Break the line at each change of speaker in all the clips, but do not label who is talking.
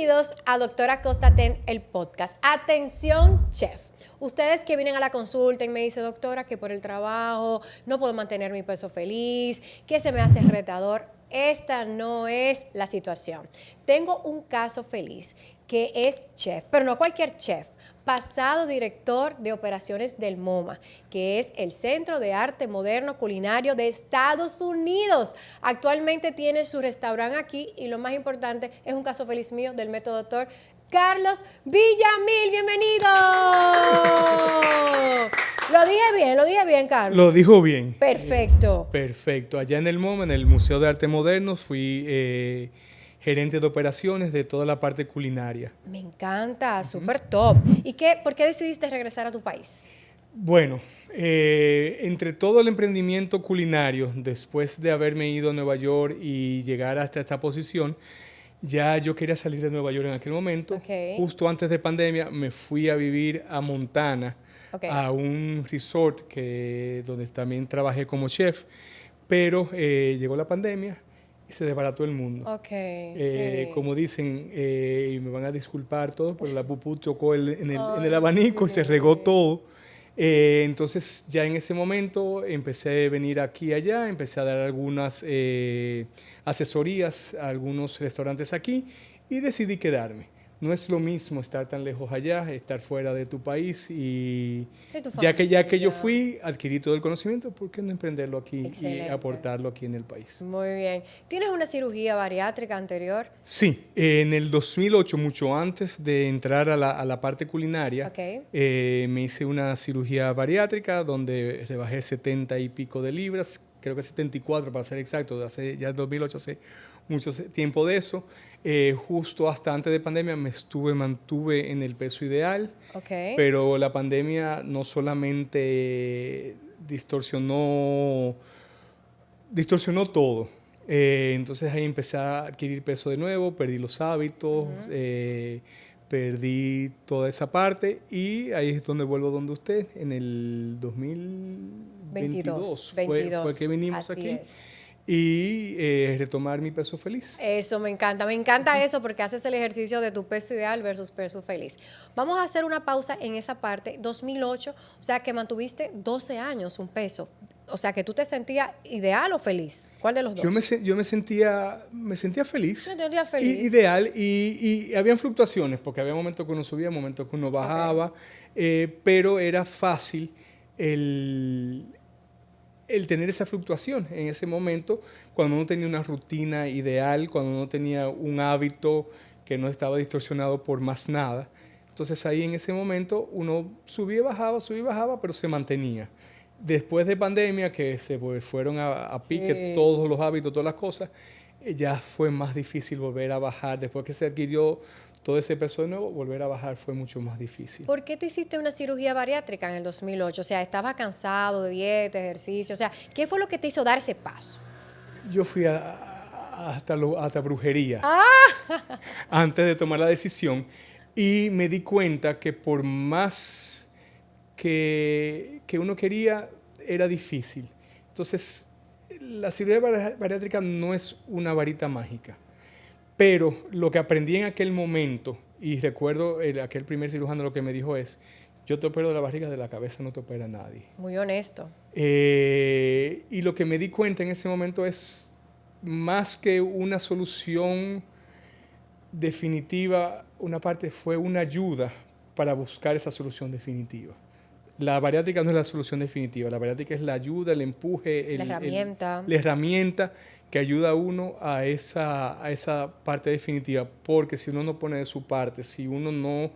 Bienvenidos a Doctora Costa Ten, el podcast. Atención, chef. Ustedes que vienen a la consulta y me dicen, doctora, que por el trabajo no puedo mantener mi peso feliz, que se me hace retador. Esta no es la situación. Tengo un caso feliz que es chef, pero no cualquier chef, pasado director de operaciones del MoMA, que es el Centro de Arte Moderno Culinario de Estados Unidos. Actualmente tiene su restaurante aquí y lo más importante es un caso feliz mío del método doctor Carlos Villamil. ¡Bienvenido! Lo dije bien, Carlos.
Lo dijo bien.
Perfecto.
Perfecto. Allá en el MoMA, en el Museo de Arte Moderno, fui gerente de operaciones de toda la parte culinaria.
Me encanta, súper top. ¿Y por qué decidiste regresar a tu país?
Bueno, entre todo el emprendimiento culinario, después de haberme ido a Nueva York y llegar hasta esta posición, ya yo quería salir de Nueva York en aquel momento.
Okay.
Justo antes de pandemia me fui a vivir a Montana, a un resort donde también trabajé como chef, pero llegó la pandemia y se desbarató el mundo.
Sí.
Como dicen, y me van a disculpar todos, pero la pupú chocó en el abanico y se regó todo. Entonces ya en ese momento empecé a venir aquí y allá, empecé a dar algunas asesorías a algunos restaurantes aquí y decidí quedarme. No es lo mismo estar tan lejos allá, estar fuera de tu país y ya que yo fui, adquirí todo el conocimiento, ¿por qué no emprenderlo aquí? Excelente. Y aportarlo aquí en el país?
Muy bien. ¿Tienes una cirugía bariátrica anterior?
Sí, en el 2008, mucho antes de entrar a la parte culinaria, me hice una cirugía bariátrica donde rebajé 70 y pico de libras, creo que 74 para ser exacto, ya en 2008 hace mucho tiempo de eso. Justo hasta antes de pandemia mantuve en el peso ideal, pero la pandemia no solamente distorsionó todo. Entonces ahí empecé a adquirir peso de nuevo, perdí los hábitos, perdí toda esa parte y ahí es donde vuelvo donde usted, en el 2022 fue que vinimos
así
aquí.
Es.
Y retomar mi peso feliz.
Eso, me encanta eso porque haces el ejercicio de tu peso ideal versus peso feliz. Vamos a hacer una pausa en esa parte. 2008, o sea que mantuviste 12 años un peso. O sea que tú te sentías ideal o feliz. ¿Cuál de los dos?
Yo me sentía feliz.
Me sentía feliz.
Ideal y habían fluctuaciones porque había momentos que uno subía, momentos que uno bajaba, pero era fácil el tener esa fluctuación en ese momento, cuando uno tenía una rutina ideal, cuando uno tenía un hábito que no estaba distorsionado por más nada. Entonces ahí en ese momento uno subía y bajaba, pero se mantenía. Después de pandemia, que se fueron a pique todos los hábitos, todas las cosas, ya fue más difícil volver a bajar. Después que se adquirió todo ese peso de nuevo, volver a bajar fue mucho más difícil.
¿Por qué te hiciste una cirugía bariátrica en el 2008? O sea, ¿estabas cansado de dieta, ejercicio? O sea, ¿qué fue lo que te hizo dar ese paso?
Yo fui hasta brujería antes de tomar la decisión y me di cuenta que por más que uno quería, era difícil. Entonces, la cirugía bariátrica no es una varita mágica. Pero lo que aprendí en aquel momento, y recuerdo aquel primer cirujano lo que me dijo es, yo te opero de la barriga, de la cabeza no te opera nadie.
Muy honesto.
Y lo que me di cuenta en ese momento es, más que una solución definitiva, una parte fue una ayuda para buscar esa solución definitiva. La bariátrica no es la solución definitiva, la bariátrica es la ayuda, el empuje, la herramienta que ayuda a uno a esa parte definitiva, porque si uno no pone de su parte, si uno no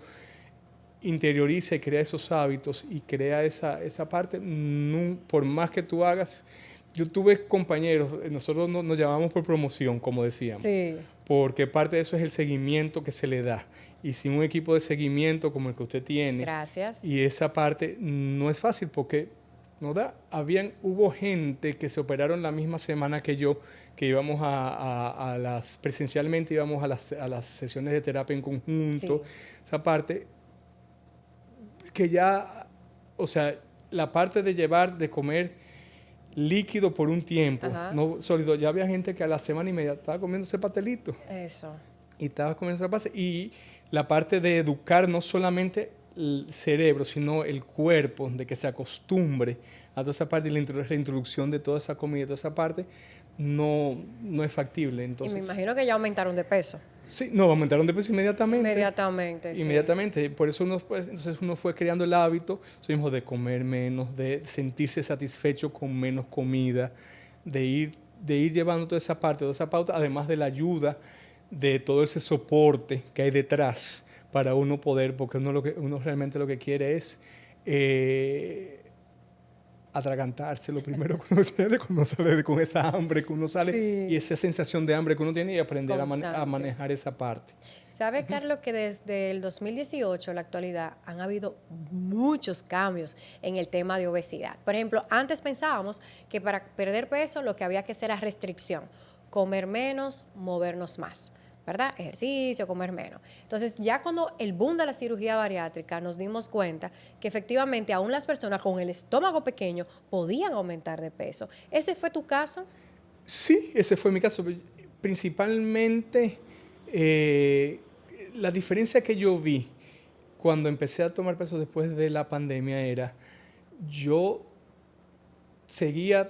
interioriza y crea esos hábitos y crea esa parte, por más que tú hagas, yo tuve compañeros, nosotros nos llamamos por promoción, como decíamos, porque parte de eso es el seguimiento que se le da. Y sin un equipo de seguimiento como el que usted tiene,
gracias.
Y esa parte no es fácil porque hubo gente que se operaron la misma semana que yo, que íbamos presencialmente íbamos a las sesiones de terapia en conjunto. Esa parte que ya, o sea, la parte de comer líquido por un tiempo, no sólido, ya había gente que a la semana y media estaba comiendo ese pastelito.
Eso.
Y estaba comenzando a pasar. Y la parte de educar no solamente el cerebro, sino el cuerpo, de que se acostumbre a toda esa parte y la reintroducción de toda esa comida, toda esa parte, no es factible. Entonces,
y me imagino que ya aumentaron de peso.
Sí, no, aumentaron de peso inmediatamente.
Inmediatamente, sí.
Inmediatamente. Por eso entonces uno fue creando el hábito, eso mismo, de comer menos, de sentirse satisfecho con menos comida, de ir llevando toda esa parte, toda esa pauta, además de la ayuda de todo ese soporte que hay detrás para uno poder, porque uno realmente lo que quiere es atragantarse, lo primero que uno tiene cuando sale con esa hambre que uno sale, sí, y esa sensación de hambre que uno tiene, y aprender a manejar esa parte.
¿Sabe, Carlos, que desde el 2018 a la actualidad han habido muchos cambios en el tema de obesidad? Por ejemplo, antes pensábamos que para perder peso lo que había que hacer era restricción, comer menos, movernos más, ¿verdad? Ejercicio, comer menos. Entonces, ya cuando el boom de la cirugía bariátrica nos dimos cuenta que efectivamente aún las personas con el estómago pequeño podían aumentar de peso. ¿Ese fue tu caso?
Sí, ese fue mi caso. Principalmente, la diferencia que yo vi cuando empecé a tomar peso después de la pandemia era, yo seguía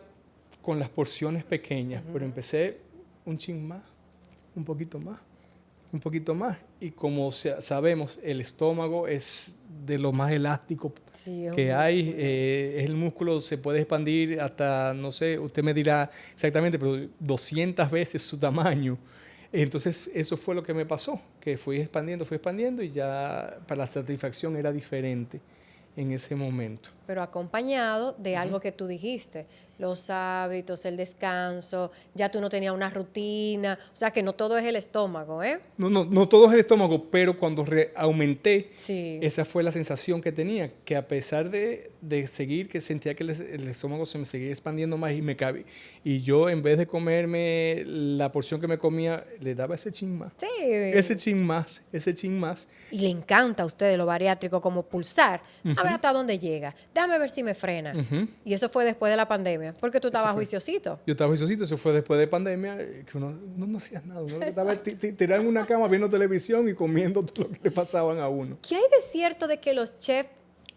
con las porciones pequeñas, pero empecé un chin más, un poquito más. Y como sabemos, el estómago es de lo más elástico que hay. El músculo se puede expandir hasta, no sé, usted me dirá exactamente, pero 200 veces su tamaño. Entonces, eso fue lo que me pasó, que fui expandiendo y ya para la satisfacción era diferente en ese momento.
Pero acompañado de algo que tú dijiste, los hábitos, el descanso, ya tú no tenías una rutina, o sea que no todo es el estómago, ¿eh?
No todo es el estómago, pero cuando aumenté,
sí,
esa fue la sensación que tenía, que a pesar de seguir, que sentía que el estómago se me seguía expandiendo más y me cabía, y yo en vez de comerme la porción que me comía, le daba ese chin más.
Sí.
Ese chin más.
Y le encanta a usted lo bariátrico como pulsar, a ver hasta dónde llega, déjame ver si me frena. Y eso fue después de la pandemia, porque tú estabas juiciosito.
Yo estaba juiciosito, eso fue después de pandemia, que uno no hacía nada, uno estaba tirado en una cama viendo televisión y comiendo todo lo que le pasaban a uno.
¿Qué hay de cierto de que los chefs,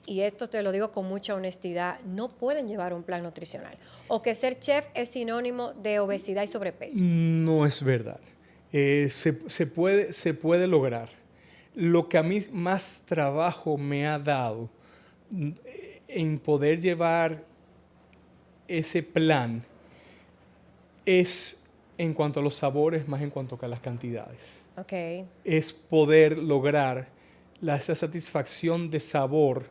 y esto te lo digo con mucha honestidad, no pueden llevar un plan nutricional? ¿O que ser chef es sinónimo de obesidad y sobrepeso?
No es verdad. Se puede lograr. Lo que a mí más trabajo me ha dado en poder llevar ese plan es en cuanto a los sabores, más en cuanto a las cantidades.
Okay.
Es poder lograr esa satisfacción de sabor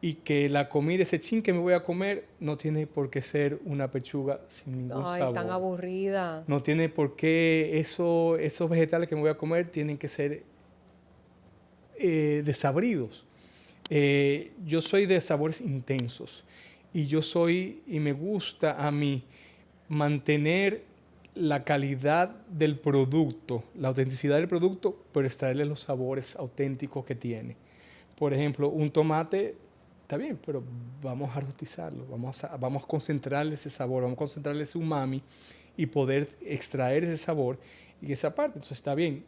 y que la comida, ese chin que me voy a comer, no tiene por qué ser una pechuga sin ningún sabor.
Ay, tan aburrida.
No tiene por qué esos vegetales que me voy a comer tienen que ser desabridos. Yo soy de sabores intensos y me gusta a mí mantener la calidad del producto, la autenticidad del producto, pero extraerle los sabores auténticos que tiene. Por ejemplo, un tomate está bien, pero vamos a rostizarlo, vamos a concentrarle ese sabor, vamos a concentrarle ese umami y poder extraer ese sabor y esa parte. Entonces está bien.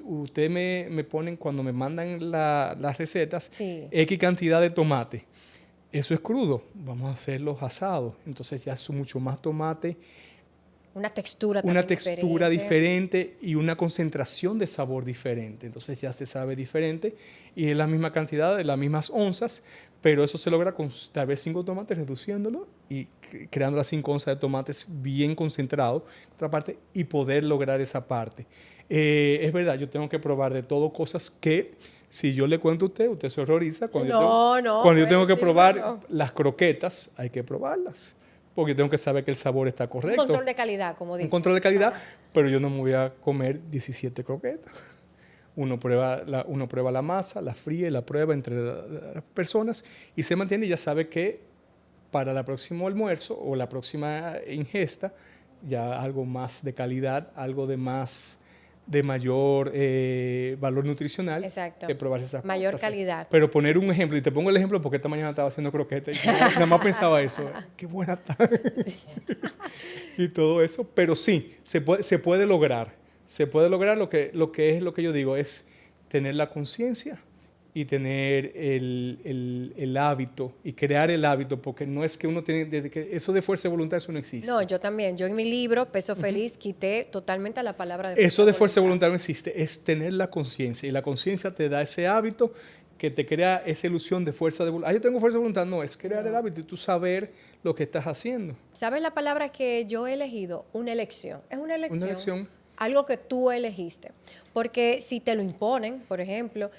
Ustedes me ponen, cuando me mandan las recetas,
sí,
X cantidad de tomate. Eso es crudo. Vamos a hacerlos asados. Entonces ya es mucho más tomate.
Una textura
diferente y una concentración de sabor diferente. Entonces ya se sabe diferente y es la misma cantidad, de las mismas onzas, pero eso se logra con tal vez 5 tomates, reduciéndolo y creando las 5 onzas de tomates bien concentrados, otra parte, y poder lograr esa parte. Es verdad, yo tengo que probar de todo cosas que, si yo le cuento a usted se horroriza. Cuando yo tengo que probar las croquetas, hay que probarlas. Porque tengo que saber que el sabor está correcto.
Un control de calidad, como dice.
Un control de calidad, pero yo no me voy a comer 17 croquetas. Uno prueba la masa, la fríe, la prueba entre las personas y se mantiene y ya sabe que para el próximo almuerzo o la próxima ingesta, ya algo más de calidad, algo de mayor valor nutricional.
Exacto.
Que probarse esas
mayor
cosas.
Calidad.
Pero poner un ejemplo, y te pongo el ejemplo porque esta mañana estaba haciendo croquetas y nada más pensaba eso. Qué buena tarde. Y todo eso. Pero sí, se puede lograr. Se puede lograr lo que es lo que yo digo, es tener la conciencia y tener el hábito y crear el hábito, porque no es que uno tiene, eso de fuerza de voluntad, eso no existe.
No, yo también. Yo en mi libro, Peso Feliz, quité totalmente la palabra de
fuerza Eso de fuerza de voluntad no existe, es tener la conciencia, y la conciencia te da ese hábito que te crea esa ilusión de fuerza de voluntad. Yo tengo fuerza de voluntad, no, es crear el hábito y tú saber lo que estás haciendo.
¿Sabes la palabra que yo he elegido? Una elección. Es una elección.
Una elección.
Algo que tú elegiste. Porque si te lo imponen, por ejemplo,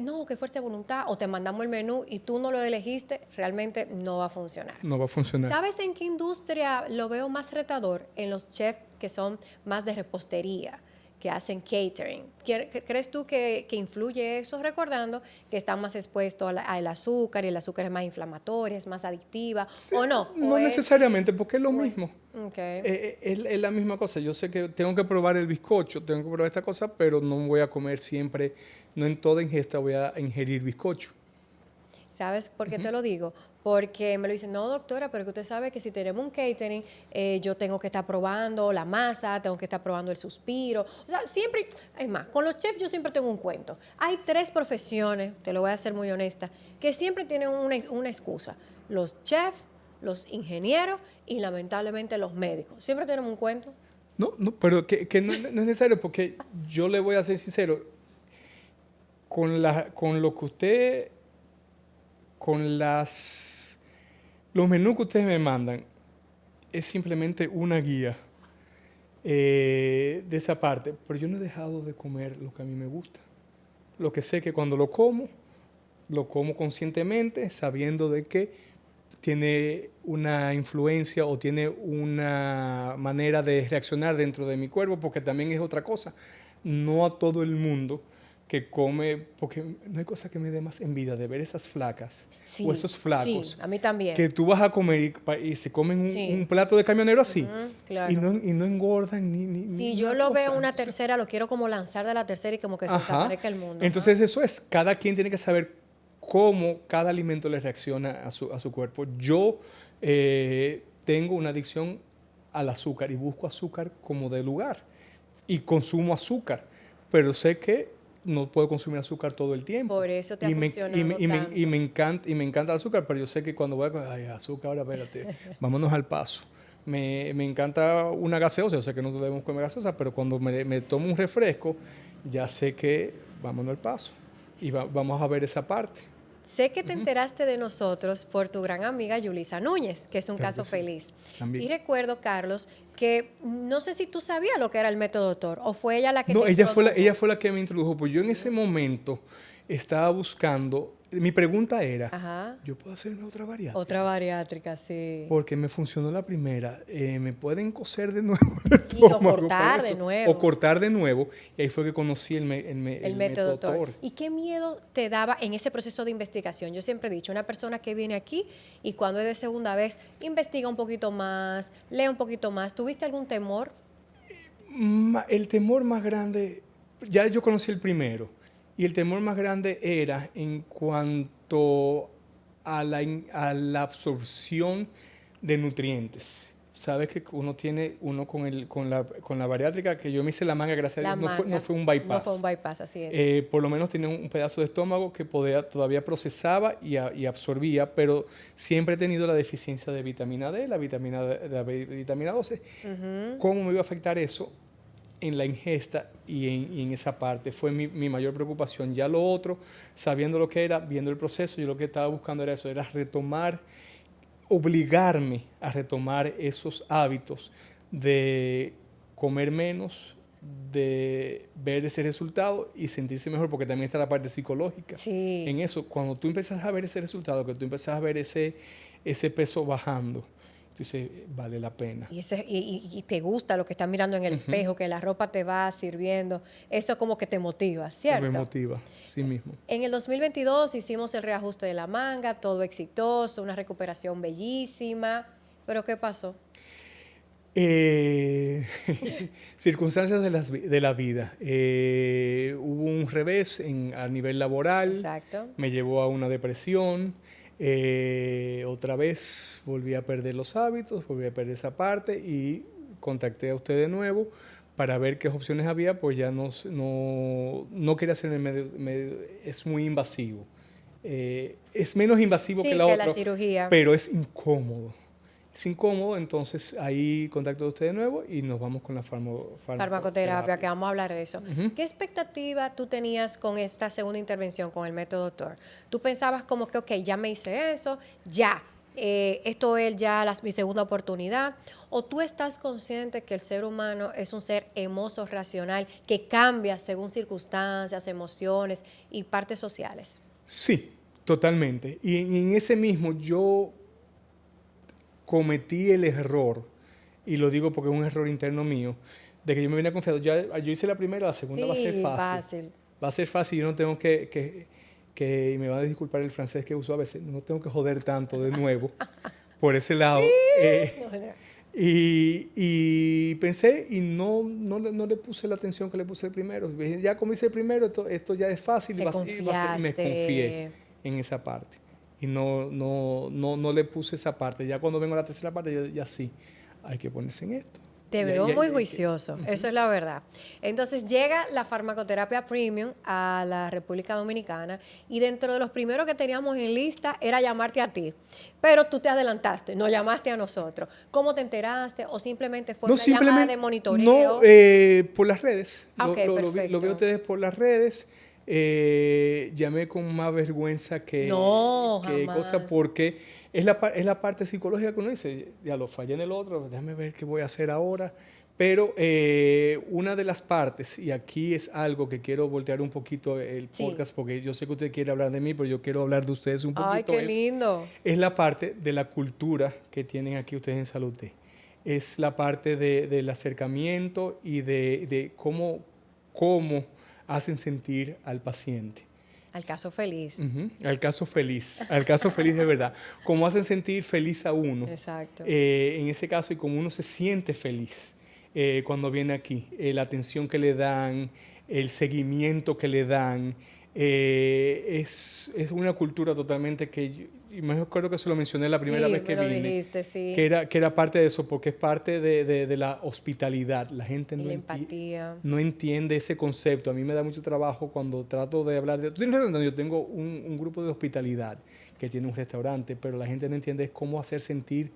no, que fuerza de voluntad, o te mandamos el menú y tú no lo elegiste, realmente no va a funcionar.
No va a funcionar.
¿Sabes en qué industria lo veo más retador? En los chefs que son más de repostería, que hacen catering. ¿Crees tú que influye eso? Recordando que están más expuestos al azúcar, y el azúcar es más inflamatoria, es más adictiva, sí, ¿o no?
No necesariamente, porque es lo mismo.
Okay.
Es la misma cosa. Yo sé que tengo que probar el bizcocho, tengo que probar esta cosa, pero no voy a comer siempre, no en toda ingesta voy a ingerir bizcocho.
¿Sabes por qué te lo digo? Porque me lo dicen, no, doctora, pero que usted sabe que si tenemos un catering, yo tengo que estar probando la masa, tengo que estar probando el suspiro. O sea, siempre, es más, con los chefs yo siempre tengo un cuento. Hay 3 profesiones, te lo voy a hacer muy honesta, que siempre tienen una excusa. Los chefs, los ingenieros y lamentablemente los médicos. Siempre tenemos un cuento.
No, pero que no es necesario, porque yo le voy a ser sincero, con lo que usted... con los menús que ustedes me mandan, es simplemente una guía de esa parte. Pero yo no he dejado de comer lo que a mí me gusta. Lo que sé que cuando lo como conscientemente, sabiendo de que tiene una influencia o tiene una manera de reaccionar dentro de mi cuerpo, porque también es otra cosa. No a todo el mundo que come, porque no hay cosa que me dé más envidia de ver esas flacas, sí, o esos flacos.
Sí, a mí también.
Que tú vas a comer y se comen un plato de camionero así,
claro.
y no engordan ni
Sí, yo lo veo una tercera, lo quiero como lanzar de la tercera y como que se desaparezca el mundo.
Entonces eso es, cada quien tiene que saber cómo cada alimento le reacciona a su cuerpo. Yo tengo una adicción al azúcar y busco azúcar como de lugar y consumo azúcar, pero sé que no puedo consumir azúcar todo el tiempo.
Por eso te ha funcionado tanto.
Y me encanta el azúcar, pero yo sé que cuando voy a comer, ay, azúcar, ahora espérate, vámonos al paso. Me encanta una gaseosa, yo sé que no debemos comer gaseosa, pero cuando me tomo un refresco, ya sé que vámonos al paso. Y vamos a ver esa parte.
Sé que te enteraste de nosotros por tu gran amiga Yulisa Núñez, que es un caso feliz. También. Y recuerdo, Carlos, que no sé si tú sabías lo que era el método TOR, o fue ella la que
te introdujo. Ella fue la que me introdujo, pues yo en ese momento estaba buscando, mi pregunta era, ajá, ¿yo puedo hacerme otra bariátrica?
Otra bariátrica, sí.
Porque me funcionó la primera, ¿me pueden coser de nuevo
o cortar de nuevo.
O cortar de nuevo, y ahí fue que conocí el método TOR.
¿Y qué miedo te daba en ese proceso de investigación? Yo siempre he dicho, una persona que viene aquí y cuando es de segunda vez, investiga un poquito más, lee un poquito más. ¿Tuviste algún temor?
El temor más grande, ya yo conocí el primero, y el temor más grande era en cuanto a la absorción de nutrientes. Sabes que uno con la bariátrica, que yo me hice la manga, gracias a Dios, no fue un bypass.
No fue un bypass, así es.
Por lo menos tenía un pedazo de estómago que todavía procesaba y absorbía, pero siempre he tenido la deficiencia de vitamina D, la vitamina 12. ¿Cómo me iba a afectar eso en la ingesta y en esa parte? Fue mi mayor preocupación. Ya lo otro, sabiendo lo que era, viendo el proceso, yo lo que estaba buscando era eso, era obligarme a retomar esos hábitos de comer menos, de ver ese resultado y sentirse mejor, porque también está la parte psicológica.
Sí.
En eso, cuando tú empiezas a ver ese resultado, que tú empiezas a ver ese peso bajando, tú dices, vale la pena.
Y te gusta lo que estás mirando en el espejo, que la ropa te va sirviendo, eso como que te motiva, ¿cierto?
Me motiva, sí mismo.
En el 2022 hicimos el reajuste de la manga, todo exitoso, una recuperación bellísima, pero ¿qué pasó?
Circunstancias de la vida. Hubo un revés a nivel laboral.
Exacto.
Me llevó a una depresión. Otra vez volví a perder los hábitos, volví a perder esa parte y contacté a usted de nuevo para ver qué opciones había, pues ya no quería hacer en el medio, es muy invasivo. Es menos invasivo que la otra,
la cirugía.
pero es incómodo. Es incómodo, entonces ahí contacto a usted de nuevo y nos vamos con la
farmacoterapia, que vamos a hablar de eso. ¿Qué expectativa tú tenías con esta segunda intervención, con el método TOR? ¿Tú pensabas como que, ok, ya me hice eso, ya, esto es ya mi segunda oportunidad? ¿O tú estás consciente que el ser humano es un ser emoso, racional, que cambia según circunstancias, emociones y partes sociales?
Sí, totalmente. Y en ese mismo yo cometí el error, y lo digo porque es un error interno mío, de que yo me venía confiado. Yo hice la primera, la segunda va a ser fácil. Va a ser fácil, yo no tengo que me va a disculpar el francés que uso a veces, no tengo que joder tanto de nuevo por ese lado. Y pensé y no le puse la atención que le puse el primero. Ya como hice el primero, esto ya es fácil y me confié en esa parte. Y no le puse esa parte. Ya cuando vengo a la tercera parte, ya sí, hay que ponerse en esto.
Te veo muy juicioso, eso es la verdad. Entonces llega la farmacoterapia premium a la República Dominicana y dentro de los primeros que teníamos en lista era llamarte a ti. Pero tú te adelantaste, no llamaste a nosotros. ¿Cómo te enteraste o simplemente fue una llamada de monitoreo?
No, por las redes.
Okay,
lo vi a ustedes por las redes. Llamé con más vergüenza que cosa, porque es la parte psicológica que uno dice, ya lo fallé en el otro, déjame ver qué voy a hacer ahora. Pero una de las partes, y aquí es algo que quiero voltear un poquito el podcast, porque yo sé que usted quiere hablar de mí, pero yo quiero hablar de ustedes un poquito.
¡Ay, qué lindo!
Es la parte de la cultura que tienen aquí ustedes en Salud T. Es la parte del acercamiento y de cómo hacen sentir al paciente.
Al caso feliz.
Al caso feliz de verdad. Cómo hacen sentir feliz a uno.
Exacto.
En ese caso, y cómo uno se siente feliz cuando viene aquí. La atención que le dan, el seguimiento que le dan. Es una cultura totalmente que y me acuerdo que se lo mencioné la primera vez que vine,
dijiste, sí.
que era parte de eso, porque es parte de la hospitalidad. La gente no entiende ese concepto. A mí me da mucho trabajo cuando trato de hablar de... Yo tengo un grupo de hospitalidad que tiene un restaurante, pero la gente no entiende cómo hacer sentir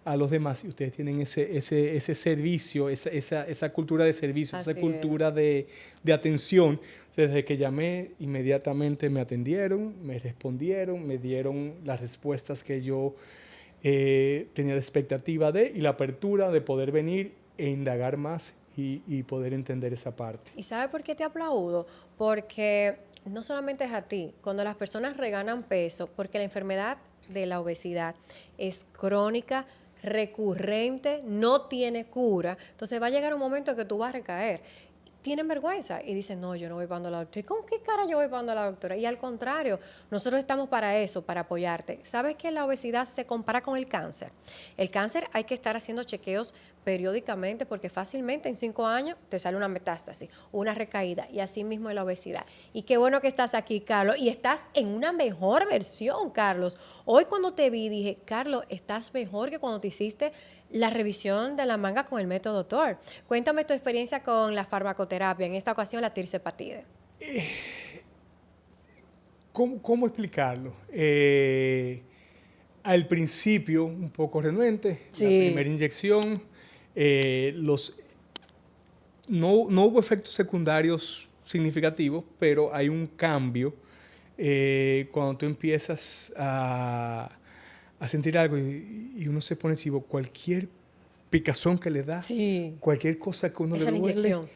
a los demás, y ustedes tienen ese servicio, esa cultura de servicio, esa cultura de atención. Desde que llamé, inmediatamente me atendieron, me respondieron, me dieron las respuestas que yo tenía la expectativa y la apertura de poder venir e indagar más y poder entender esa parte.
¿Y sabe por qué te aplaudo? Porque no solamente es a ti, cuando las personas reganan peso, porque la enfermedad de la obesidad es crónica, recurrente, no tiene cura, entonces va a llegar un momento en que tú vas a recaer. Tienen vergüenza y dicen, no, yo no voy para la doctora. ¿Y con qué cara yo voy para la doctora? Y al contrario, nosotros estamos para eso, para apoyarte. ¿Sabes que la obesidad se compara con el cáncer? El cáncer hay que estar haciendo chequeos periódicamente porque fácilmente en 5 años te sale una metástasis, una recaída, y así mismo es la obesidad. Y qué bueno que estás aquí, Carlos, y estás en una mejor versión, Carlos. Hoy cuando te vi dije, Carlos, estás mejor que cuando te hiciste la revisión de la manga con el método TOR. Cuéntame tu experiencia con la farmacoterapia, en esta ocasión la tirzepatide.
¿Cómo explicarlo? Al principio, un poco renuente, sí. La primera inyección, no hubo efectos secundarios significativos, pero hay un cambio cuando tú empiezas a sentir algo y uno se pone chivo. Cualquier picazón que le da, sí. Cualquier cosa que uno le duele, inyección.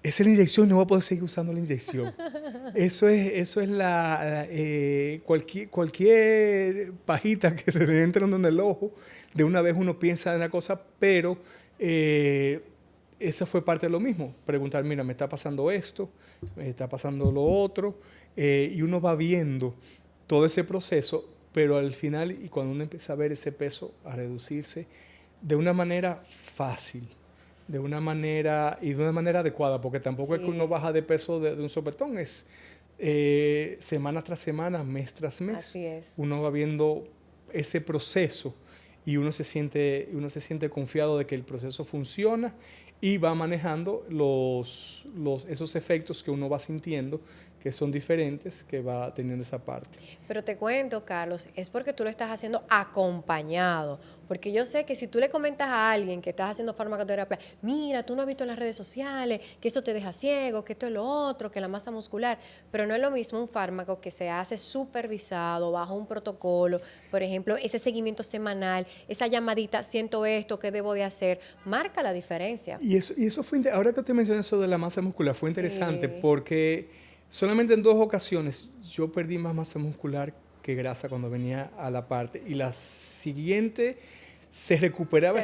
Esa es la inyección, no va a poder seguir usando la inyección. Eso es cualquier pajita que se le entre en el ojo, de una vez uno piensa en una cosa, pero eso fue parte de lo mismo. Preguntar, mira, me está pasando esto, me está pasando lo otro, y uno va viendo todo ese proceso, pero al final, y cuando uno empieza a ver ese peso a reducirse de una manera fácil, de una manera adecuada, porque tampoco sí. Es que uno baja de peso de un sopetón, es semana tras semana, mes tras mes.
Así es.
Uno va viendo ese proceso y uno se siente confiado de que el proceso funciona y va manejando esos efectos que uno va sintiendo, que son diferentes, que va teniendo esa parte.
Pero te cuento, Carlos, es porque tú lo estás haciendo acompañado. Porque yo sé que si tú le comentas a alguien que estás haciendo farmacoterapia, mira, tú no has visto en las redes sociales que esto te deja ciego, que esto es lo otro, que la masa muscular, pero no es lo mismo un fármaco que se hace supervisado, bajo un protocolo, por ejemplo, ese seguimiento semanal, esa llamadita, siento esto, ¿qué debo de hacer? Marca la diferencia.
Y eso fue, ahora que te mencioné eso de la masa muscular, fue interesante porque solamente en 2 ocasiones yo perdí más masa muscular que grasa cuando venía a la parte, y la siguiente se recuperaba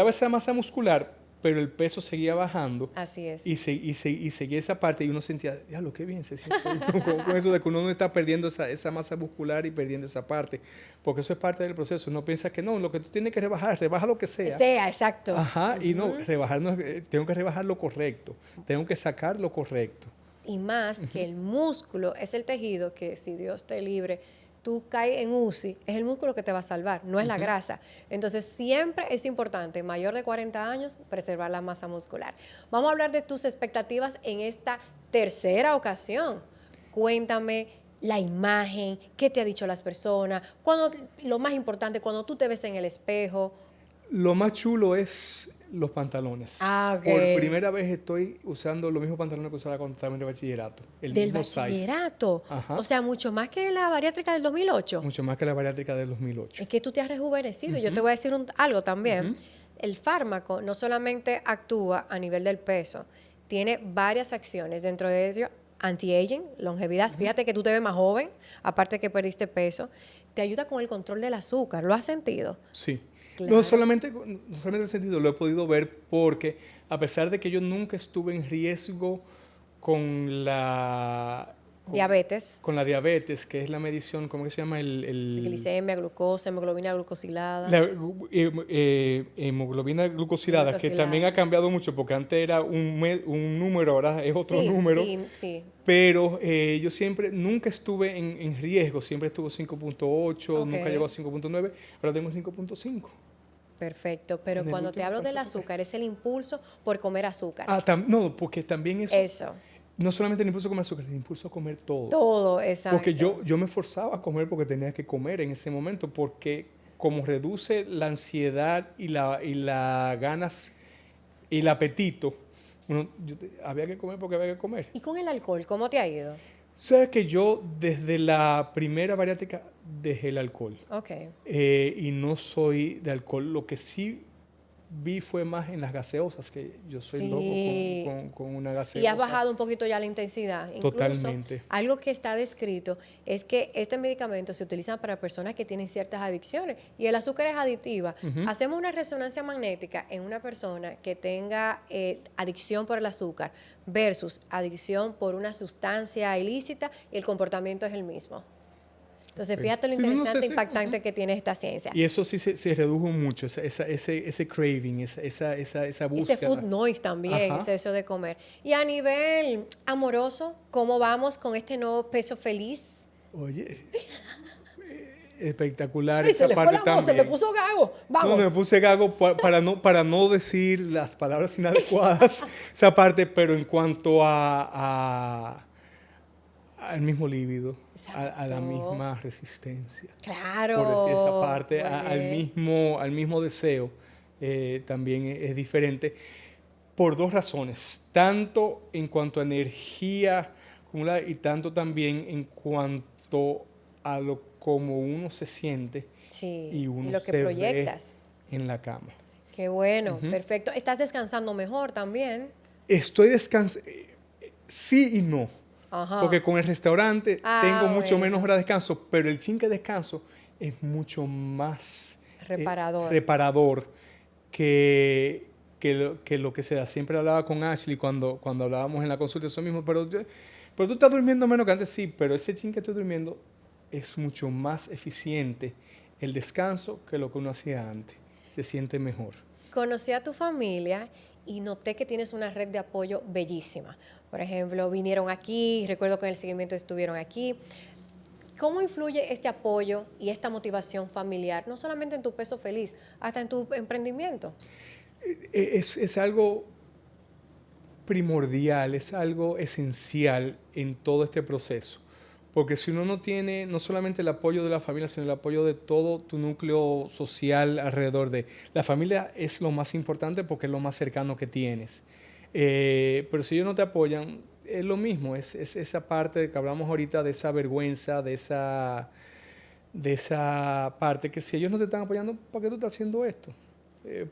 esa masa muscular, pero el peso seguía bajando.
Así es.
Y seguía esa parte y uno sentía, diablo, qué bien se siente con eso de que uno no está perdiendo esa masa muscular y perdiendo esa parte, porque eso es parte del proceso. Uno piensa que no, lo que tú tienes que rebaja lo que sea.
Exacto.
Ajá, y no, tengo que rebajar lo correcto, tengo que sacar lo correcto.
Y más que el músculo es el tejido que, si Dios te libre, tú caes en UCI, es el músculo que te va a salvar, no es la grasa. Entonces, siempre es importante, mayor de 40 años, preservar la masa muscular. Vamos a hablar de tus expectativas en esta tercera ocasión. Cuéntame la imagen, qué te han dicho las personas, lo más importante, cuando tú te ves en el espejo.
Lo más chulo es los pantalones.
Ok.
Por primera vez estoy usando los mismos pantalones que usaba cuando estaba en el bachillerato.
¿Del bachillerato?
Ajá.
O sea, mucho más que la bariátrica del 2008.
Mucho más que la bariátrica del 2008.
Es que tú te has rejuvenecido. Yo te voy a decir algo también. El fármaco no solamente actúa a nivel del peso, tiene varias acciones. Dentro de ello, anti-aging, longevidad. Fíjate que tú te ves más joven, aparte que perdiste peso. Te ayuda con el control del azúcar. ¿Lo has sentido?
Sí.
Claro.
No solamente en el sentido, lo he podido ver porque a pesar de que yo nunca estuve en riesgo con la
diabetes.
Con la diabetes, que es la medición, ¿cómo que se llama?
Glicemia, glucosa, hemoglobina glucosilada.
La hemoglobina glucosilada, que también ha cambiado mucho, porque antes era un número, ahora es otro número.
Sí.
Pero yo nunca estuve en riesgo, siempre estuve 5.8, nunca llegó a 5.9, ahora tengo 5.5.
Perfecto, pero cuando te hablo del azúcar, es el impulso por comer azúcar.
No, porque también
eso.
No solamente el impulso a comer azúcar, el impulso a comer todo.
Todo, exacto.
Porque yo me forzaba a comer porque tenía que comer en ese momento, porque como reduce la ansiedad y la ganas y el apetito, había que comer porque había que comer.
¿Y con el alcohol, cómo te ha ido?
Sabes que yo desde la primera bariátrica dejé el alcohol.
Ok.
Y no soy de alcohol. Lo que sí vi fue más en las gaseosas, que yo soy loco con una gaseosa.
Y has bajado un poquito ya la intensidad.
Totalmente.
Incluso, algo que está descrito es que este medicamento se utiliza para personas que tienen ciertas adicciones y el azúcar es aditiva. Hacemos una resonancia magnética en una persona que tenga adicción por el azúcar versus adicción por una sustancia ilícita y el comportamiento es el mismo. Entonces, fíjate lo interesante e impactante que tiene esta ciencia.
Y eso sí se redujo mucho, ese craving, esa búsqueda.
Ese food noise también, ese deseo de comer. Y a nivel amoroso, ¿cómo vamos con este nuevo peso feliz?
Oye, espectacular.
Esa parte también. Se me puso gago. Vamos.
No, me puse gago para no decir las palabras inadecuadas, esa parte, pero en cuanto al mismo líbido, a la misma resistencia.
Claro.
Por decir esa parte, al mismo deseo, también es diferente. Por 2 razones. Tanto en cuanto a energía acumulada y tanto también en cuanto a como uno se siente y uno
lo que
se
proyectas
ve en la cama.
Qué bueno, perfecto. ¿Estás descansando mejor también?
Estoy descansando, sí y no. Porque con el restaurante tengo mucho menos horas de descanso, pero el chin que descanso es mucho más reparador que lo que se da. Siempre hablaba con Ashley cuando hablábamos en la consulta, eso mismo, pero tú estás durmiendo menos que antes, sí, pero ese chin que estoy durmiendo es mucho más eficiente el descanso que lo que uno hacía antes. Se siente mejor.
Conocí a tu familia y noté que tienes una red de apoyo bellísima. Por ejemplo, vinieron aquí, recuerdo que en el seguimiento estuvieron aquí. ¿Cómo influye este apoyo y esta motivación familiar, no solamente en tu peso feliz, hasta en tu emprendimiento?
Es algo primordial, es algo esencial en todo este proceso. Porque si uno no tiene no solamente el apoyo de la familia, sino el apoyo de todo tu núcleo social alrededor de... La familia es lo más importante porque es lo más cercano que tienes. Pero si ellos no te apoyan, es lo mismo, es esa parte de que hablamos ahorita, de esa vergüenza, de esa parte que si ellos no te están apoyando, ¿para qué tú estás haciendo esto?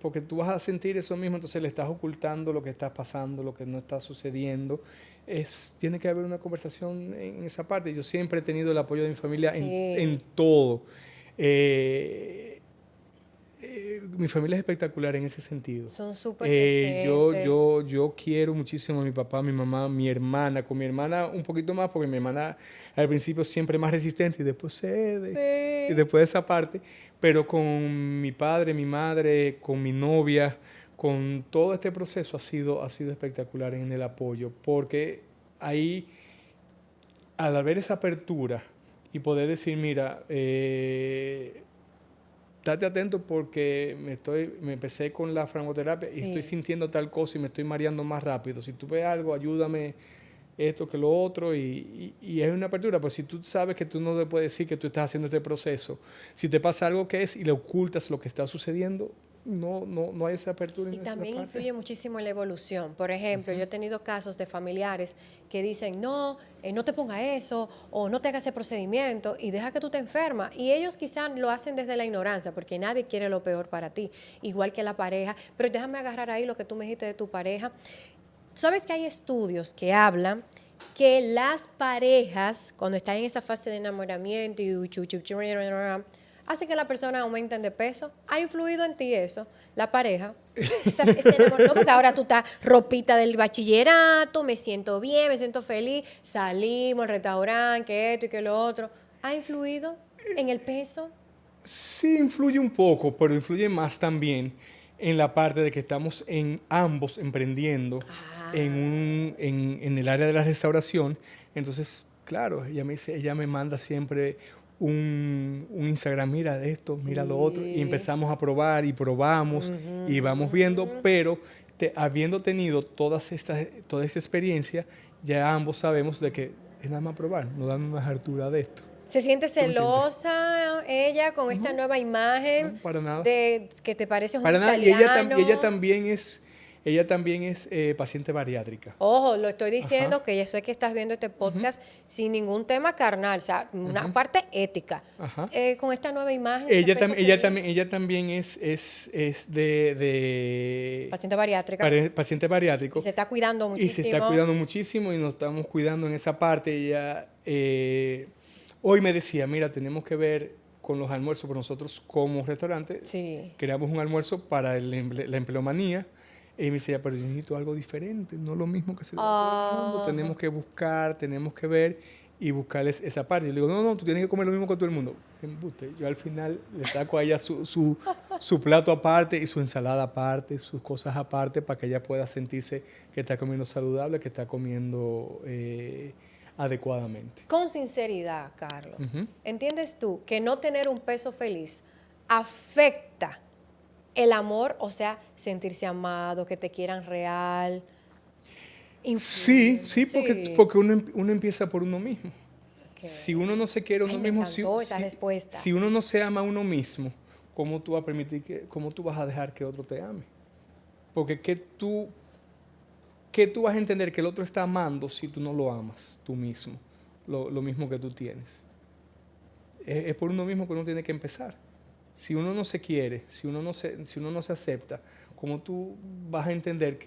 Porque tú vas a sentir eso mismo, entonces le estás ocultando lo que está pasando, lo que no está sucediendo. Tiene que haber una conversación en esa parte. Yo siempre he tenido el apoyo de mi familia en todo. Mi familia es espectacular en ese sentido.
Son súper presentes.
Yo quiero muchísimo a mi papá, a mi mamá, a mi hermana. Con mi hermana un poquito más, porque mi hermana al principio siempre más resistente y después cede. Sí. Y después de esa parte. Pero con mi padre, mi madre, con mi novia, con todo este proceso ha sido espectacular en el apoyo. Porque ahí, al ver esa apertura y poder decir, mira, estate atento porque me empecé con la francoterapia y estoy sintiendo tal cosa y me estoy mareando más rápido. Si tú ves algo, ayúdame, esto que lo otro. Y es una apertura, pues si tú sabes que tú no le puedes decir que tú estás haciendo este proceso, si te pasa algo que es y le ocultas lo que está sucediendo, no hay esa apertura.
Y también influye muchísimo en la evolución. Por ejemplo, yo he tenido casos de familiares que dicen, no te ponga eso, o no te hagas ese procedimiento, y deja que tú te enfermas. Y ellos quizás lo hacen desde la ignorancia, porque nadie quiere lo peor para ti, igual que la pareja. Pero déjame agarrar ahí lo que tú me dijiste de tu pareja. ¿Sabes que hay estudios que hablan que las parejas, cuando están en esa fase de enamoramiento y hace que la persona aumente de peso? ¿Ha influido en ti eso? La pareja. No, porque ahora tú estás ropita del bachillerato, me siento bien, me siento feliz, salimos al restaurante, que esto y que lo otro. ¿Ha influido en el peso?
Sí, influye un poco, pero influye más también en la parte de que estamos ambos emprendiendo en el área de la restauración. Entonces, claro, ella me manda siempre un Instagram, mira esto, mira lo otro, y empezamos a probar y probamos y vamos viendo, pero habiendo tenido toda esta experiencia, ya ambos sabemos de que es nada más probar, no dan una hartura de esto.
¿Se siente celosa ella con esta nueva imagen?
No, para nada.
De que te pareces un
italiano?
Y
ella también es paciente bariátrica.
Ojo, lo estoy diciendo que yo sé que estás viendo este podcast sin ningún tema carnal, o sea, una parte ética. Con esta nueva imagen.
Ella también es de
paciente bariátrica.
Paciente bariátrico.
Y se está cuidando muchísimo.
Y se está cuidando muchísimo y nos estamos cuidando en esa parte. Ella hoy me decía, mira, tenemos que ver con los almuerzos, por nosotros como restaurante, creamos un almuerzo para la empleomanía. Y me decía, pero yo necesito algo diferente, no lo mismo que se da todo el mundo. Tenemos que buscar, tenemos que ver y buscarles esa parte. Yo le digo, no, tú tienes que comer lo mismo que todo el mundo. Yo al final le saco a ella su plato aparte y su ensalada aparte, sus cosas aparte, para que ella pueda sentirse que está comiendo saludable, que está comiendo adecuadamente.
Con sinceridad, Carlos, ¿entiendes tú que no tener un peso feliz afecta el amor, o sea, sentirse amado, que te quieran real?
Sí, porque uno empieza por uno mismo. Si uno no se quiere a uno mismo, si uno no se ama a uno mismo, ¿cómo tú vas a dejar que otro te ame? Porque ¿qué tú vas a entender que el otro está amando si tú no lo amas tú mismo, lo mismo que tú tienes? Es por uno mismo que uno tiene que empezar. Si uno no se quiere, si uno no se acepta, ¿cómo tú vas a entender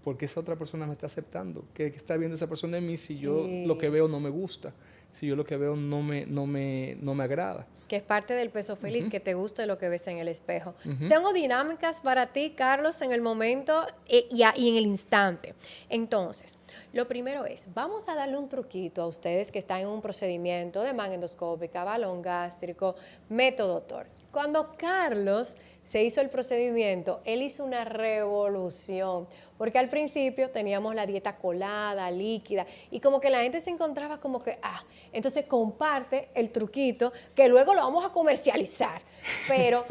por qué esa otra persona me está aceptando? ¿Qué está viendo esa persona en mí si yo lo que veo no me gusta? Si yo lo que veo no me agrada.
Que es parte del peso feliz, que te guste lo que ves en el espejo. Tengo dinámicas para ti, Carlos, en el momento y en el instante. Entonces, lo primero es, vamos a darle un truquito a ustedes que están en un procedimiento de manga endoscópica, balón gástrico, método TOR. Cuando Carlos se hizo el procedimiento, él hizo una revolución, porque al principio teníamos la dieta colada, líquida, y como que la gente se encontraba como que, entonces comparte el truquito, que luego lo vamos a comercializar, pero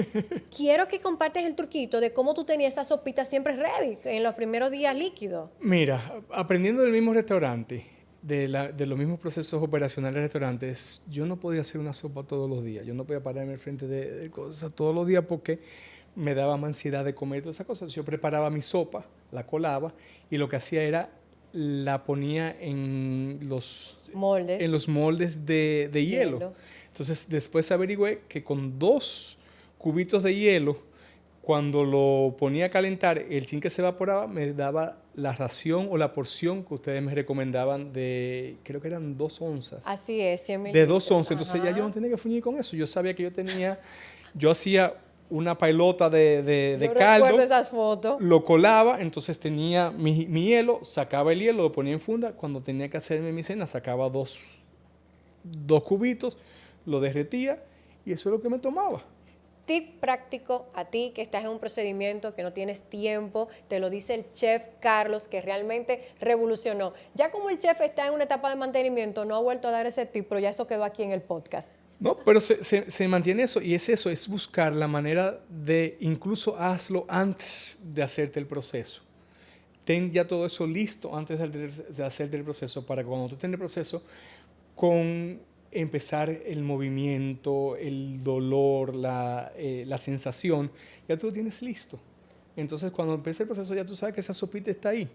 quiero que compartes el truquito de cómo tú tenías esa sopita siempre ready, en los primeros días líquidos.
Mira, aprendiendo del mismo restaurante, de los mismos procesos operacionales de restaurantes, yo no podía hacer una sopa todos los días. Yo no podía pararme al frente de cosas todos los días porque me daba más ansiedad de comer todas esas cosas. Yo preparaba mi sopa, la colaba y lo que hacía era la ponía en los moldes de hielo. Entonces después averigüé que con 2 cubitos de hielo, cuando lo ponía a calentar, el chin que se evaporaba me daba la ración o la porción que ustedes me recomendaban de, creo que eran 2 onzas.
Así es, 100 mil.
De 2 onzas. Entonces ya yo no tenía que fuñir con eso. Yo sabía que yo hacía una pailota de caldo.
Recuerdo esas fotos.
Lo colaba, entonces tenía mi hielo, sacaba el hielo, lo ponía en funda. Cuando tenía que hacerme mi cena, sacaba 2 cubitos, lo derretía y eso es lo que me tomaba.
Tip práctico a ti que estás en un procedimiento, que no tienes tiempo, te lo dice el chef Carlos, que realmente revolucionó. Ya como el chef está en una etapa de mantenimiento, no ha vuelto a dar ese tip, pero ya eso quedó aquí en el podcast.
No, pero se mantiene eso, y es buscar la manera de, incluso hazlo antes de hacerte el proceso. Ten ya todo eso listo antes de hacerte el proceso, para que cuando tú estés en el proceso, con empezar el movimiento, el dolor, la sensación, ya tú lo tienes listo. Entonces, cuando empiece el proceso, ya tú sabes que esa sopita está ahí.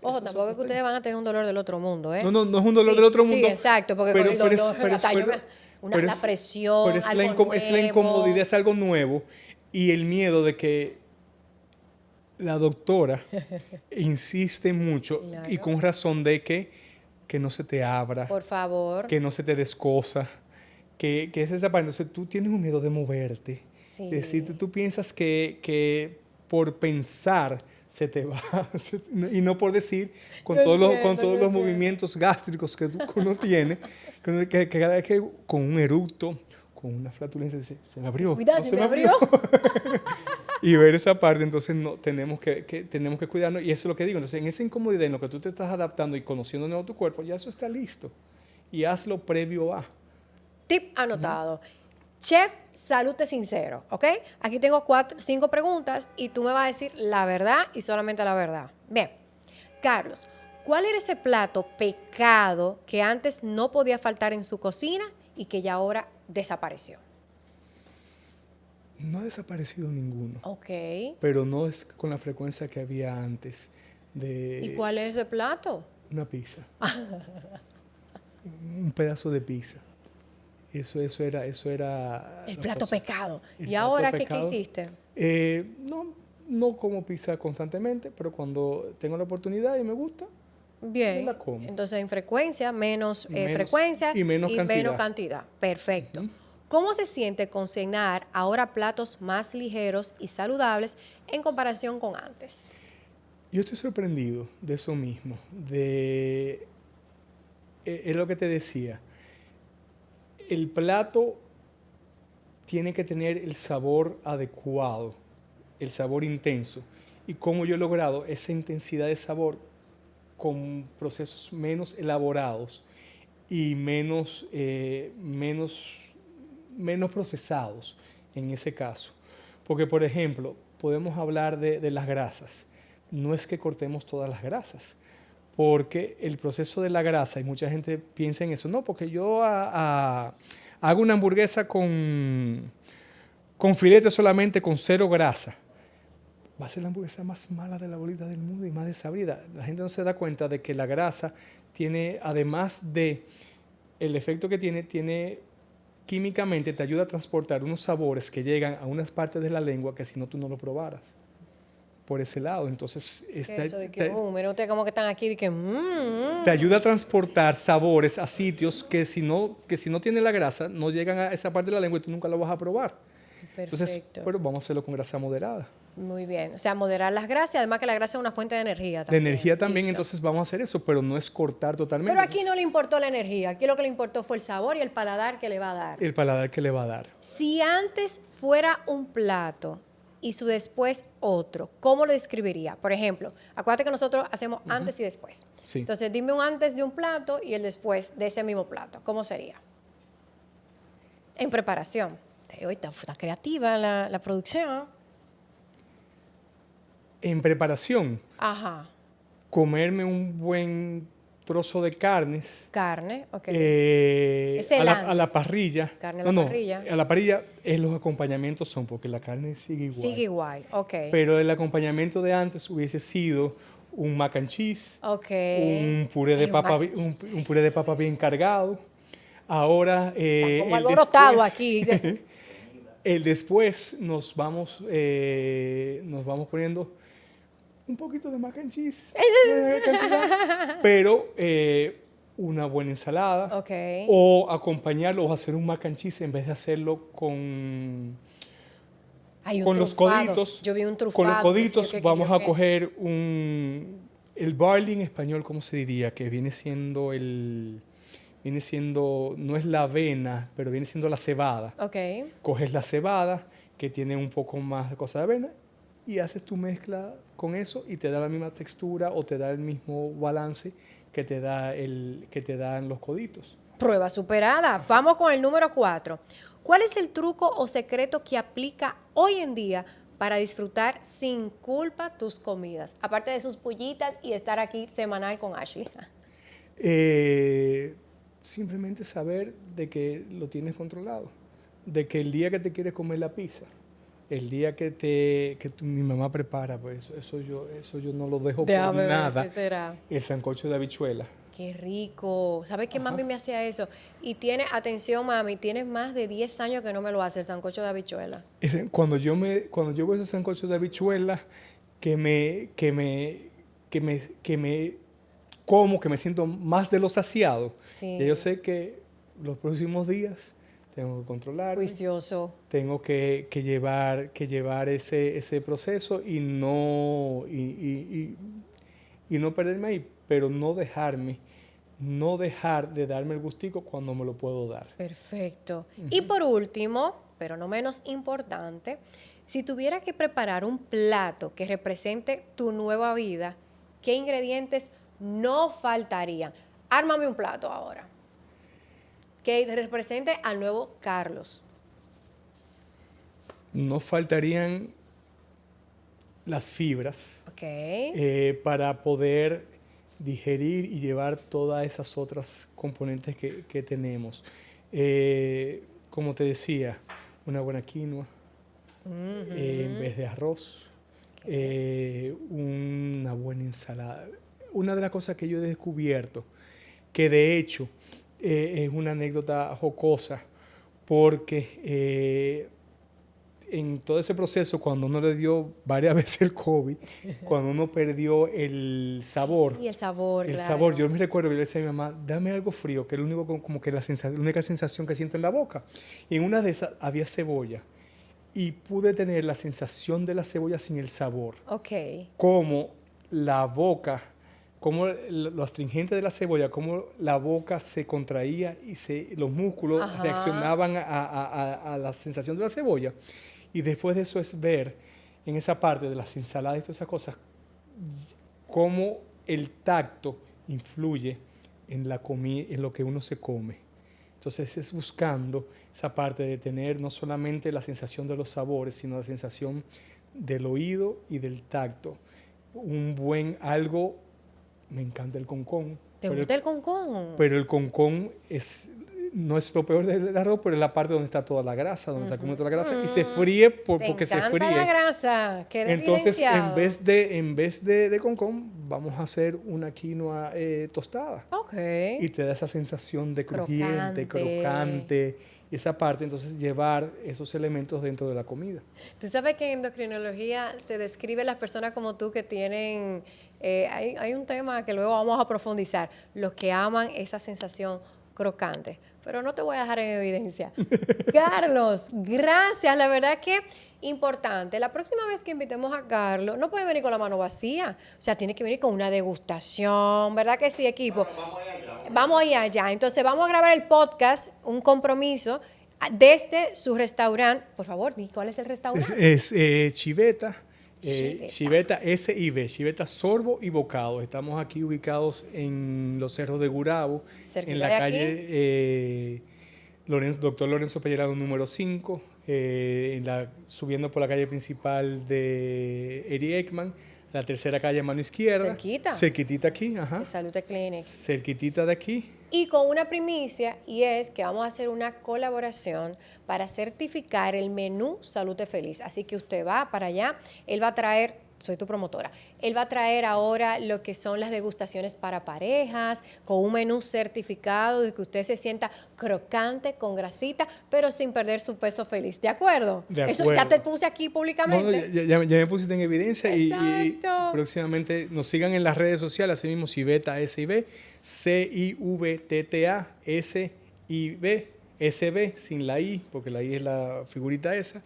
Ojo, tampoco es que ustedes van a tener un dolor del otro mundo, ¿eh?
No es un dolor del otro mundo.
Sí, exacto, porque con el dolor, la presión,
pero es la incomodidad, es algo nuevo, y el miedo de que la doctora insiste mucho, claro, y con razón, de que no se te abra,
por favor,
que no se te descosa, que es esa parte. Entonces tú tienes un miedo de moverte. Sí. Es decir, tú piensas que por pensar se te va, y no por decir, con todos los movimientos gástricos que uno tiene, que cada vez que con un eructo, con una flatulencia, se me abrió.
Cuidado, se me abrió.
Y ver esa parte, entonces tenemos que cuidarnos, y eso es lo que digo. Entonces, en esa incomodidad, en lo que tú te estás adaptando y conociendo nuevo tu cuerpo, ya eso está listo. Y hazlo previo a.
Tip anotado. Chef, salute sincero, ¿ok? Aquí tengo 5 preguntas y tú me vas a decir la verdad y solamente la verdad. Bien, Carlos, ¿cuál era ese plato pecado que antes no podía faltar en su cocina y que ya ahora desapareció?
No ha desaparecido ninguno.
Ok.
Pero no es con la frecuencia que había antes.
¿Y cuál es ese plato?
Una pizza. Un pedazo de pizza. Eso era
el plato pecado. ¿Y ahora qué hiciste?
No como pizza constantemente, pero cuando tengo la oportunidad y me gusta,
bien,
la como.
Entonces en frecuencia, menos frecuencia
y menos
cantidad. Perfecto. ¿Cómo se siente cocinar ahora platos más ligeros y saludables en comparación con antes?
Yo estoy sorprendido de eso mismo. Es lo que te decía. El plato tiene que tener el sabor adecuado, el sabor intenso. Y cómo yo he logrado esa intensidad de sabor con procesos menos elaborados y menos procesados en ese caso. Porque, por ejemplo, podemos hablar de las grasas. No es que cortemos todas las grasas, porque el proceso de la grasa, y mucha gente piensa en eso, no, porque yo hago una hamburguesa con filete solamente, con 0 grasa. Va a ser la hamburguesa más mala de la bolita del mundo y más desabrida. La gente no se da cuenta de que la grasa tiene, además de el efecto que tiene químicamente, te ayuda a transportar unos sabores que llegan a unas partes de la lengua que si no, tú no lo probaras. Por ese lado, entonces
como que están aquí de que
te ayuda a transportar sabores a sitios que si no tiene la grasa no llegan a esa parte de la lengua y tú nunca lo vas a probar.
Perfecto.
Entonces, pero vamos a hacerlo con grasa moderada.
Muy bien, o sea, moderar las grasas, además que la grasa es una fuente de energía también.
De energía también. Listo. Entonces vamos a hacer eso, pero no es cortar totalmente.
Pero aquí no le importó la energía, aquí lo que le importó fue el sabor y el paladar que le va a dar.
El paladar que le va a dar.
Si antes fuera un plato y su después otro, ¿cómo lo describiría? Por ejemplo, acuérdate que nosotros hacemos antes y después.
Sí.
Entonces, dime un antes de un plato y el después de ese mismo plato. ¿Cómo sería? En preparación. Hoy está creativa la producción.
En preparación.
Ajá.
Comerme un buen trozo de carnes.
Carne, ok.
A la parrilla.
Carne a la parrilla.
A la parrilla los acompañamientos son, porque la carne sigue igual.
Sigue igual, ok.
Pero el acompañamiento de antes hubiese sido un mac and cheese, un puré de papa, un puré de papa bien cargado. Ahora
como alborotado aquí.
El después nos vamos poniendo un poquito de mac and cheese, pero una buena ensalada, o acompañarlo o hacer un mac and cheese en vez de hacerlo con los coditos.
Yo vi un trufado.
Con los coditos vamos a coger el barley en español, ¿cómo se diría? Que viene siendo no es la avena, pero viene siendo la cebada. Coges la cebada, que tiene un poco más de cosa de avena, y haces tu mezcla con eso y te da la misma textura o te da el mismo balance que te dan los coditos.
Prueba superada. Vamos con el número 4. ¿Cuál es el truco o secreto que aplica hoy en día para disfrutar sin culpa tus comidas? Aparte de sus pollitas y estar aquí semanal con Ashley.
Simplemente saber de que lo tienes controlado. De que el día que te quieres comer la pizza, el día que mi mamá prepara, pues eso yo no lo dejo por nada.
¿Qué será?
El sancocho de habichuela.
Qué rico. ¿Sabes qué mami me hacía eso? Y atención mami, tienes más de 10 años que no me lo hace el sancocho de habichuela.
Cuando yo veo ese sancocho de habichuela, que me siento más de lo saciado. Sí. Yo sé que los próximos días tengo que controlar.
Juicioso.
Tengo que llevar ese proceso y no perderme ahí, pero no dejar de darme el gustico cuando me lo puedo dar.
Perfecto. Y por último, pero no menos importante, si tuviera que preparar un plato que represente tu nueva vida, ¿qué ingredientes no faltarían? Ármame un plato ahora que represente al nuevo Carlos.
No faltarían las fibras para poder digerir y llevar todas esas otras componentes que tenemos. Como te decía, una buena quinoa en vez de arroz, una buena ensalada. Una de las cosas que yo he descubierto, que de hecho es una anécdota jocosa, porque en todo ese proceso, cuando uno le dio varias veces el COVID, cuando uno perdió el sabor.
Sí, el sabor,
claro. Sabor. Yo me recuerdo que yo le decía a mi mamá, dame algo frío, que es lo único, como que la única sensación que siento en la boca. Y en una de esas había cebolla. Y pude tener la sensación de la cebolla sin el sabor. Como la boca, como lo astringente de la cebolla, como la boca se contraía y los músculos reaccionaban a la sensación de la cebolla. Y después de eso es ver en esa parte de las ensaladas y todas esas cosas cómo el tacto influye en lo que uno se come. Entonces es buscando esa parte de tener no solamente la sensación de los sabores, sino la sensación del oído y del tacto. Un buen algo, me encanta el concón.
¿Te gusta el concón?
Pero el concón no es lo peor del arroz, pero es la parte donde está toda la grasa, donde se acumula toda la grasa y se fríe porque se fríe.
La grasa,
entonces en vez de concón vamos a hacer una quinoa tostada. Y te da esa sensación de crujiente, crocante, esa parte, entonces llevar esos elementos dentro de la comida.
Tú sabes que en endocrinología se describe las personas como tú que tienen, hay un tema que luego vamos a profundizar, los que aman esa sensación crocante, pero no te voy a dejar en evidencia. Carlos, gracias, la verdad que importante. La próxima vez que invitemos a Carlos, no puede venir con la mano vacía, o sea, tiene que venir con una degustación, ¿verdad que sí, equipo? Bueno, vamos allá. Entonces vamos a grabar el podcast, un compromiso, desde su restaurante. Por favor, di cuál es el restaurante.
Es Chiveta. Chiveta S&B, Chiveta Sorbo y Bocado. Estamos aquí ubicados en los cerros de Gurabo,
cerquita
en la calle Doctor Lorenzo Pellerano número 5, subiendo por la calle principal de Eri Ekman, la tercera calle a mano izquierda.
Cerquita.
Cerquitita aquí, ajá.
De Salute Clinic.
Cerquitita de aquí.
Y con una primicia, y es que vamos a hacer una colaboración para certificar el menú Salute Feliz. Así que usted va para allá, él va a traer, soy tu promotora, él va a traer ahora lo que son las degustaciones para parejas, con un menú certificado de que usted se sienta crocante, con grasita, pero sin perder su peso feliz. ¿De acuerdo?
De acuerdo.
Eso ya te puse aquí públicamente.
No, ya me pusiste en evidencia y
próximamente
nos sigan en las redes sociales, así mismo Chiveta S&B, CIVTTA S&B, SB sin la I, porque la I es la figurita esa.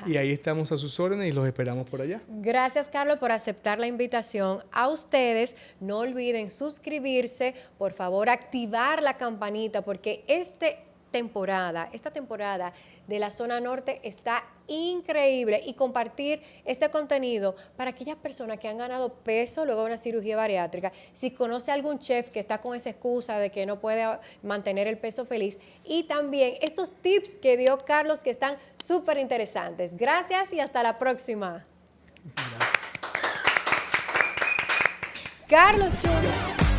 Y ahí estamos a sus órdenes y los esperamos por allá.
Gracias, Carlos, por aceptar la invitación. A ustedes, no olviden suscribirse, por favor, activar la campanita, porque esta temporada de la zona norte está increíble, y compartir este contenido para aquellas personas que han ganado peso luego de una cirugía bariátrica. Si conoce a algún chef que está con esa excusa de que no puede mantener el peso feliz, y también estos tips que dio Carlos que están súper interesantes. Gracias y hasta la próxima. Carlos Chulo.